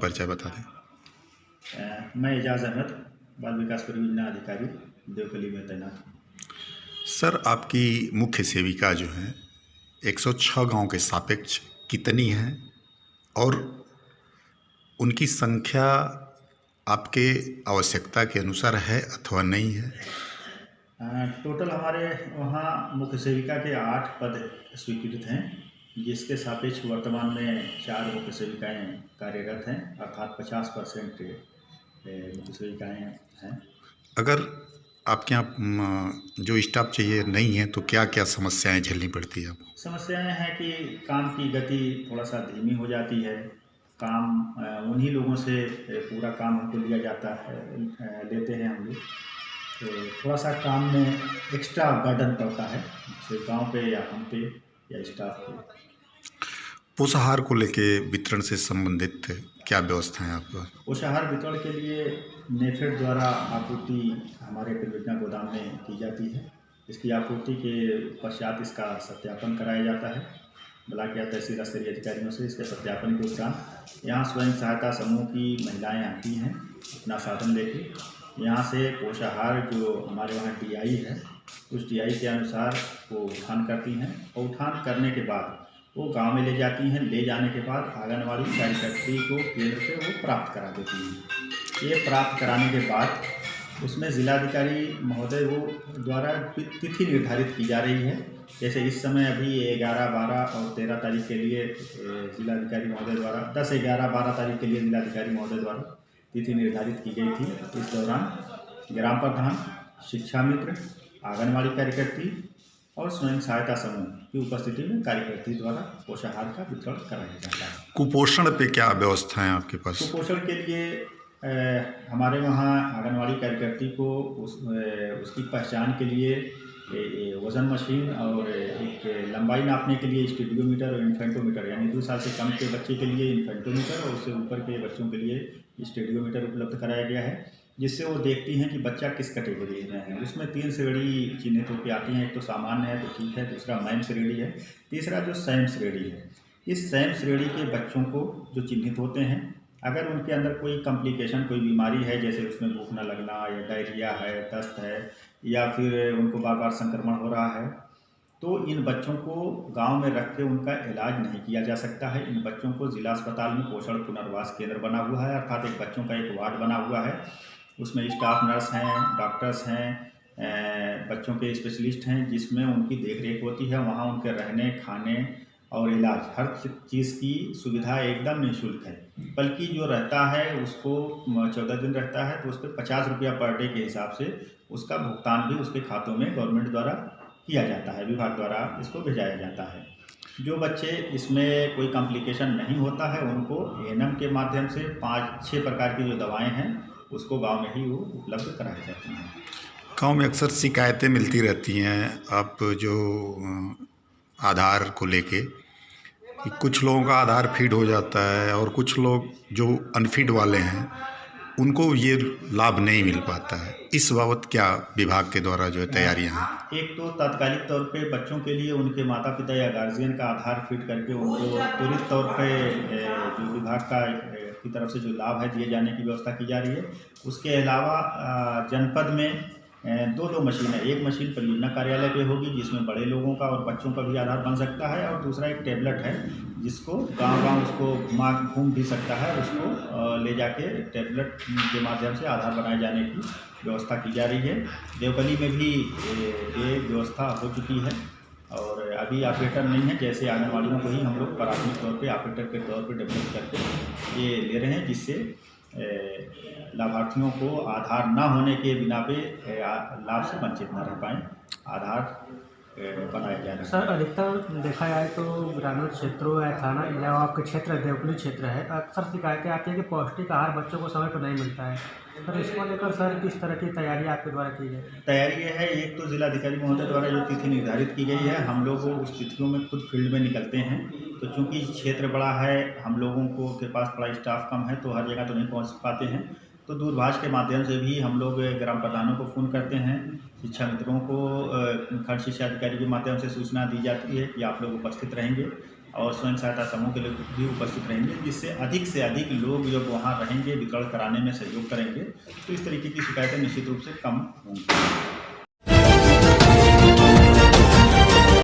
परिचय बता दें। मैं एजाज अहमद, बाल विकास परियोजना अधिकारी, देवकली में तैनात हूँ। सर, आपकी मुख्य सेविका जो हैं 106 गांव के सापेक्ष कितनी हैं और उनकी संख्या आपके आवश्यकता के अनुसार है अथवा नहीं है? टोटल हमारे वहाँ मुख्य सेविका के 8 पद स्वीकृत हैं, जिसके सापेक्ष वर्तमान में 4 मुख्य सेविकाएँ कार्यरत हैं, अर्थात 50% मुख्य सेविकाएँ हैं। अगर आपके यहाँ जो स्टाफ चाहिए नहीं है तो क्या क्या समस्याएं झेलनी पड़ती है आपको? समस्याएँ हैं कि काम की गति थोड़ा सा धीमी हो जाती है। काम उन्हीं लोगों से पूरा काम हमको लिया जाता है, लेते हैं हम लोग, तो थोड़ा सा काम में एक्स्ट्रा बर्डन पड़ता है, जैसे गाँव पे या हम पे या स्टाफ पे। पोषाहार को लेके वितरण से संबंधित क्या व्यवस्था है आपके पास? पोषाहार वितरण के लिए नेफेड द्वारा आपूर्ति हमारे परियोजना गोदाम में की जाती है। इसकी आपूर्ति के पश्चात इसका सत्यापन कराया जाता है ब्लॉक या तहसील स्तरीय अधिकारियों से। इसके सत्यापन के उपरांत यहाँ स्वयं सहायता समूह की महिलाएं आती हैं अपना साधन लेके। यहाँ से पोषाहार जो हमारे वहाँ DI है, उस DI के अनुसार वो उठान करती हैं और उठान करने के बाद वो गांव में ले जाती हैं। ले जाने के बाद आंगनबाड़ी कार्यकर्त्री को केंद्र पे वो प्राप्त करा देती हैं। ये प्राप्त कराने के बाद उसमें जिलाधिकारी महोदय वो द्वारा तिथि निर्धारित की जा रही है। जैसे इस समय अभी 11, 12 और 13 तारीख के लिए जिलाधिकारी महोदय द्वारा 10, 11, 12 तारीख के लिए जिलाधिकारी महोदय द्वारा तिथि निर्धारित की गई थी। इस दौरान ग्राम प्रधान, शिक्षा मित्र, आंगनबाड़ी कार्यकर्त्री और स्वयं सहायता समूह की उपस्थिति में कार्यकर्त्री द्वारा पोषाहार का वितरण कराया जाता है। कुपोषण पे क्या व्यवस्था है आपके पास? कुपोषण के लिए हमारे वहाँ आंगनबाड़ी कार्यकर्त्री को उसकी पहचान के लिए वज़न मशीन और एक लंबाई नापने के लिए स्टेडियोमीटर और इन्फेंटोमीटर, यानी 2 साल से कम के बच्चे के लिए इन्फेंटोमीटर और उससे ऊपर के बच्चों के लिए स्टेडियोमीटर उपलब्ध कराया गया है, जिससे वो देखती हैं कि बच्चा किस कैटेगरी में है। उसमें 3 श्रेणी चिन्हित होकर आती हैं। एक तो सामान्य है तो ठीक है, दूसरा मैम श्रेणी है, तीसरा जो सैम श्रेणी है। इस सैम श्रेणी के बच्चों को जो चिन्हित होते हैं, अगर उनके अंदर कोई कॉम्प्लिकेशन, कोई बीमारी है, जैसे उसमें भूख न लगना या डायरिया है, दस्त है या फिर उनको बार बार संक्रमण हो रहा है, तो इन बच्चों को गांव में रख के उनका इलाज नहीं किया जा सकता है। इन बच्चों को जिला अस्पताल में पोषण पुनर्वास केंद्र बना हुआ है, अर्थात एक बच्चों का एक वार्ड बना हुआ है। उसमें स्टाफ नर्स हैं, डॉक्टर्स हैं, बच्चों के स्पेशलिस्ट हैं, जिसमें उनकी देखरेख होती है। वहाँ उनके रहने, खाने और इलाज, हर चीज़ की सुविधा एकदम निःशुल्क है। बल्कि जो रहता है उसको 14 दिन रहता है तो उस पर 50 रुपया पर डे के हिसाब से उसका भुगतान भी उसके खातों में गवर्नमेंट द्वारा किया जाता है, विभाग द्वारा इसको भेजाया जाता है। जो बच्चे इसमें कोई कॉम्प्लिकेशन नहीं होता है, उनको ANM के माध्यम से 5-6 प्रकार की जो दवाएँ हैं उसको गांव में ही वो उपलब्ध कराई जाती हैं। गांव में अक्सर शिकायतें मिलती रहती हैं आप जो आधार को लेके, कि कुछ लोगों का आधार फीड हो जाता है और कुछ लोग जो अनफिट वाले हैं उनको ये लाभ नहीं मिल पाता है। इस बाबत क्या विभाग के द्वारा जो है तैयारियां हैं? एक तो तात्कालिक तौर पे बच्चों के लिए उनके माता पिता या गार्जियन का आधार फीड करके उनको त्वरित तौर पे जो विभाग का की तरफ से जो लाभ है दिए जाने की व्यवस्था की जा रही है। उसके अलावा जनपद में 2 मशीनें, एक मशीन परियोजना कार्यालय पे होगी जिसमें बड़े लोगों का और बच्चों का भी आधार बन सकता है, और दूसरा एक टैबलेट है जिसको गांव-गांव उसको घूम भी सकता है, उसको ले जाके टैबलेट के माध्यम से आधार बनाए जाने की व्यवस्था की जा रही है। देवकली में भी ये व्यवस्था हो चुकी है और अभी ऑपरेटर नहीं है, जैसे आंगनबाड़ियों को ही हम लोग प्राथमिक तौर पे ऑपरेटर के तौर पे डेवलप करके ये ले रहे हैं, जिससे लाभार्थियों को आधार ना होने के बिना पे लाभ से वंचित न रह पाएँ। आधार बनाया जा रहा है। सर, अधिकतर देखा जाए तो ग्रामीण क्षेत्रों या थाना या आपके क्षेत्र देवकली क्षेत्र है, अक्सर शिकायतें आती है कि पौष्टिक आहार बच्चों को समय पर नहीं मिलता है। सर, इसको लेकर सर किस तरह की तैयारी आपके द्वारा की गई? तैयारी ये है, एक तो जिलाधिकारी महोदय द्वारा जो तिथि निर्धारित की गई है, हम लोग उस तिथियों में खुद फील्ड में निकलते हैं। तो चूँकि क्षेत्र बड़ा है, हम लोगों को के पास थोड़ा स्टाफ कम है, तो हर जगह तो नहीं पहुँच पाते हैं। तो दूरभाष के माध्यम से भी हम लोग ग्राम प्रधानों को फ़ोन करते हैं, शिक्षा मित्रों को खंड शिक्षा अधिकारी के माध्यम से सूचना दी जाती है कि आप लोग उपस्थित रहेंगे। और स्वयं सहायता समूह के लोग भी उपस्थित रहेंगे, जिससे अधिक से अधिक लोग जब वहाँ रहेंगे, विकर्ण कराने में सहयोग करेंगे, तो इस तरीके की शिकायतें निश्चित रूप से कम होंगी।